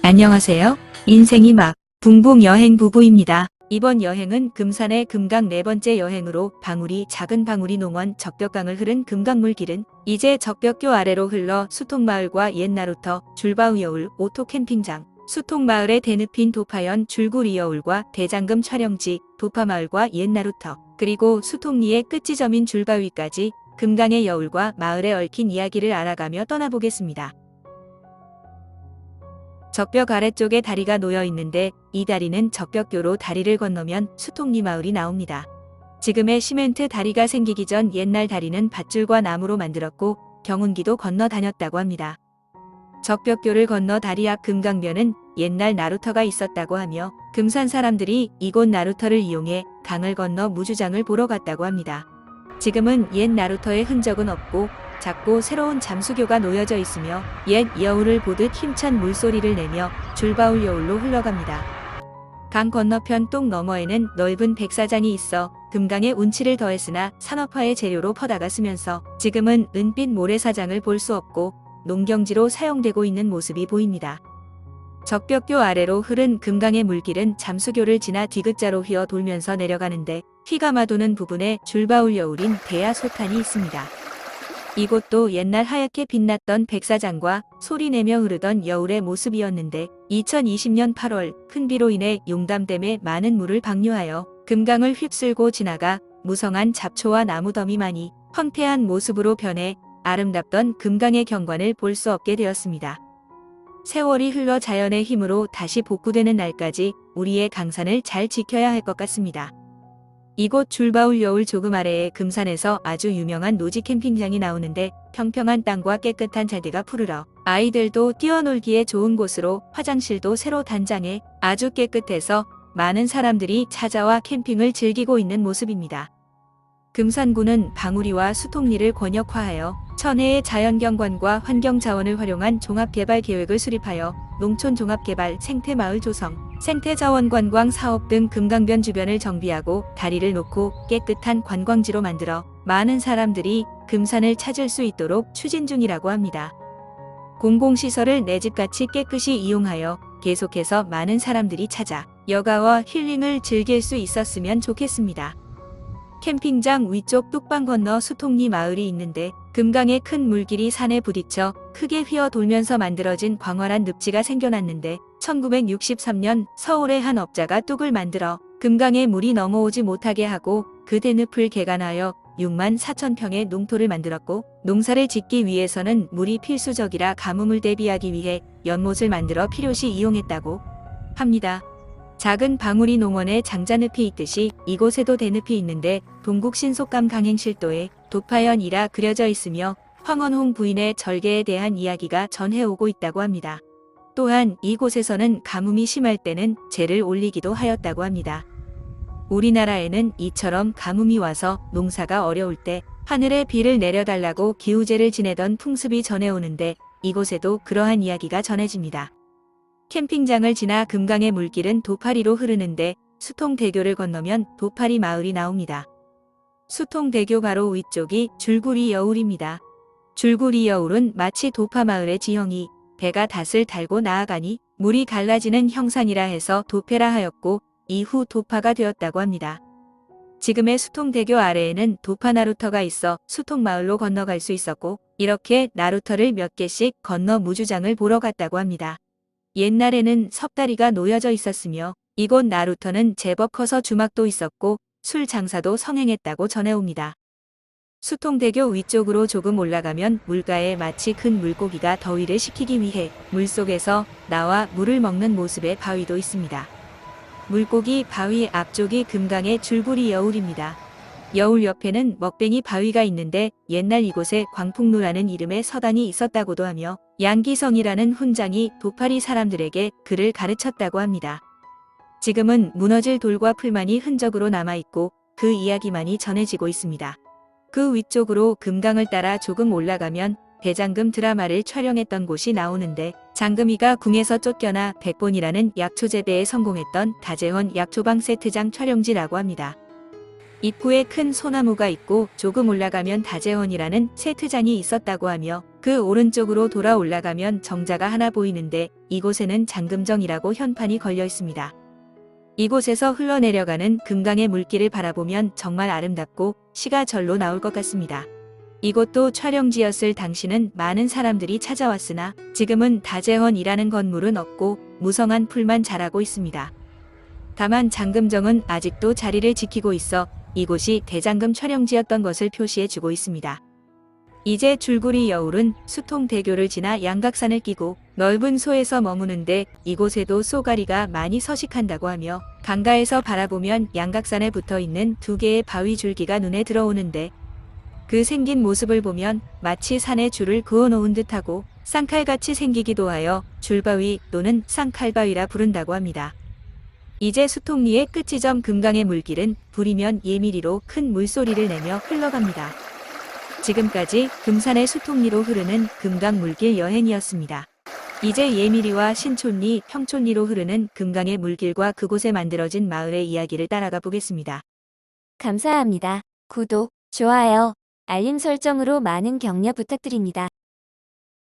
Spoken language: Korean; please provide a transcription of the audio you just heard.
안녕하세요. 인생이 막 붕붕 여행 부부입니다. 이번 여행은 금산의 금강 네 번째 여행으로 작은 방울이 농원 적벽강을 흐른 금강물길은 이제 적벽교 아래로 흘러 수통마을과 옛나루터, 줄바위여울, 오토캠핑장, 수통마을의 대늪인 도파연 줄구리여울과 대장금 촬영지, 도파마을과 옛나루터, 그리고 수통리의 끝지점인 줄바위까지 금강의 여울과 마을에 얽힌 이야기를 알아가며 떠나보겠습니다. 적벽 아래쪽에 다리가 놓여 있는데 이 다리는 적벽교로 다리를 건너면 수통리 마을이 나옵니다. 지금의 시멘트 다리가 생기기 전 옛날 다리는 밧줄과 나무로 만들었고 경운기도 건너 다녔다고 합니다. 적벽교를 건너 다리 앞 금강변은 옛날 나루터가 있었다고 하며 금산 사람들이 이곳 나루터를 이용해 강을 건너 무주장을 보러 갔다고 합니다. 지금은 옛 나루터의 흔적은 없고 작고 새로운 잠수교가 놓여져 있으며 옛 여울을 보듯 힘찬 물소리를 내며 줄바울 여울로 흘러갑니다. 강 건너편 똥 너머에는 넓은 백사장이 있어 금강의 운치를 더했으나 산업화의 재료로 퍼다가 쓰면서 지금은 은빛 모래사장을 볼 수 없고 농경지로 사용되고 있는 모습이 보입니다. 적벽교 아래로 흐른 금강의 물길은 잠수교를 지나 디귿자로 휘어 돌면서 내려가는데 휘감아 도는 부분에 줄바울 여울인 대야소탄이 있습니다. 이곳도 옛날 하얗게 빛났던 백사장과 소리내며 흐르던 여울의 모습이었는데 2020년 8월 큰 비로 인해 용담댐에 많은 물을 방류하여 금강을 휩쓸고 지나가 무성한 잡초와 나무더미만이 황폐한 모습으로 변해 아름답던 금강의 경관을 볼 수 없게 되었습니다. 세월이 흘러 자연의 힘으로 다시 복구되는 날까지 우리의 강산을 잘 지켜야 할 것 같습니다. 이곳 줄바울 여울 조금 아래의 금산에서 아주 유명한 노지 캠핑장이 나오는데 평평한 땅과 깨끗한 자대가 푸르러 아이들도 뛰어놀기에 좋은 곳으로 화장실도 새로 단장해 아주 깨끗해서 많은 사람들이 찾아와 캠핑을 즐기고 있는 모습입니다. 금산구는 방우리와 수통리를 권역화하여 천혜의 자연경관과 환경자원을 활용한 종합개발 계획을 수립하여 농촌 종합개발, 생태마을 조성, 생태자원관광 사업 등 금강변 주변을 정비하고 다리를 놓고 깨끗한 관광지로 만들어 많은 사람들이 금산을 찾을 수 있도록 추진 중이라고 합니다. 공공시설을 내 집같이 깨끗이 이용하여 계속해서 많은 사람들이 찾아 여가와 힐링을 즐길 수 있었으면 좋겠습니다. 캠핑장 위쪽 뚝방 건너 수통리 마을이 있는데 금강의 큰 물길이 산에 부딪혀 크게 휘어 돌면서 만들어진 광활한 늪지가 생겨났는데 1963년 서울의 한 업자가 뚝을 만들어 금강에 물이 넘어오지 못하게 하고 그 대늪을 개간하여 6만 4천 평의 농토를 만들었고 농사를 짓기 위해서는 물이 필수적이라 가뭄을 대비하기 위해 연못을 만들어 필요시 이용했다고 합니다. 작은 방우리 농원에 장자늪이 있듯이 이곳에도 대늪이 있는데 동국 신속감 강행실도에 도파연이라 그려져 있으며 황원홍 부인의 절개에 대한 이야기가 전해오고 있다고 합니다. 또한 이곳에서는 가뭄이 심할 때는 재를 올리기도 하였다고 합니다. 우리나라에는 이처럼 가뭄이 와서 농사가 어려울 때 하늘에 비를 내려달라고 기우제를 지내던 풍습이 전해오는데 이곳에도 그러한 이야기가 전해집니다. 캠핑장을 지나 금강의 물길은 도파리로 흐르는데 수통대교를 건너면 도파리 마을이 나옵니다. 수통대교 바로 위쪽이 줄구리 여울입니다. 줄구리 여울은 마치 도파마을의 지형이 배가 닷을 달고 나아가니 물이 갈라지는 형상이라 해서 도패라 하였고 이후 도파가 되었다고 합니다. 지금의 수통대교 아래에는 도파 나루터가 있어 수통마을로 건너갈 수 있었고 이렇게 나루터를 몇 개씩 건너 무주장을 보러 갔다고 합니다. 옛날에는 섭다리가 놓여져 있었으며 이곳 나루터는 제법 커서 주막도 있었고 술 장사도 성행했다고 전해옵니다. 수통대교 위쪽으로 조금 올라가면 물가에 마치 큰 물고기가 더위를 식히기 위해 물속에서 나와 물을 먹는 모습의 바위도 있습니다. 물고기 바위 앞쪽이 금강의 줄구리 여울입니다. 여울 옆에는 먹뱅이 바위가 있는데 옛날 이곳에 광풍루라는 이름의 서당이 있었다고도 하며 양기성이라는 훈장이 도파리 사람들에게 글을 가르쳤다고 합니다. 지금은 무너질 돌과 풀만이 흔적으로 남아있고 그 이야기만이 전해지고 있습니다. 그 위쪽으로 금강을 따라 조금 올라가면 대장금 드라마를 촬영했던 곳이 나오는데 장금이가 궁에서 쫓겨나 백본이라는 약초 재배에 성공했던 다재원 약초방 세트장 촬영지라고 합니다. 입구에 큰 소나무가 있고 조금 올라가면 다재원이라는 세트장이 있었다고 하며 그 오른쪽으로 돌아 올라가면 정자가 하나 보이는데 이곳에는 잠금정이라고 현판이 걸려 있습니다. 이곳에서 흘러내려가는 금강의 물길을 바라보면 정말 아름답고 시가 절로 나올 것 같습니다. 이곳도 촬영지였을 당시는 많은 사람들이 찾아왔으나 지금은 다재헌이라는 건물은 없고 무성한 풀만 자라고 있습니다. 다만 잠금정은 아직도 자리를 지키고 있어 이곳이 대장금 촬영지였던 것을 표시해주고 있습니다. 이제 줄구리 여울은 수통대교를 지나 양각산을 끼고 넓은 소에서 머무는데 이곳에도 쏘가리가 많이 서식한다고 하며 강가에서 바라보면 양각산에 붙어있는 두 개의 바위 줄기가 눈에 들어오는데 그 생긴 모습을 보면 마치 산에 줄을 그어놓은 듯하고 쌍칼같이 생기기도 하여 줄바위 또는 쌍칼바위라 부른다고 합니다. 이제 수통리의 끝지점 금강의 물길은 불이면 예미리로 큰 물소리를 내며 흘러갑니다. 지금까지 금산의 수통리로 흐르는 금강 물길 여행이었습니다. 이제 예미리와 신촌리, 평촌리로 흐르는 금강의 물길과 그곳에 만들어진 마을의 이야기를 따라가 보겠습니다. 감사합니다. 구독, 좋아요, 알림 설정으로 많은 격려 부탁드립니다.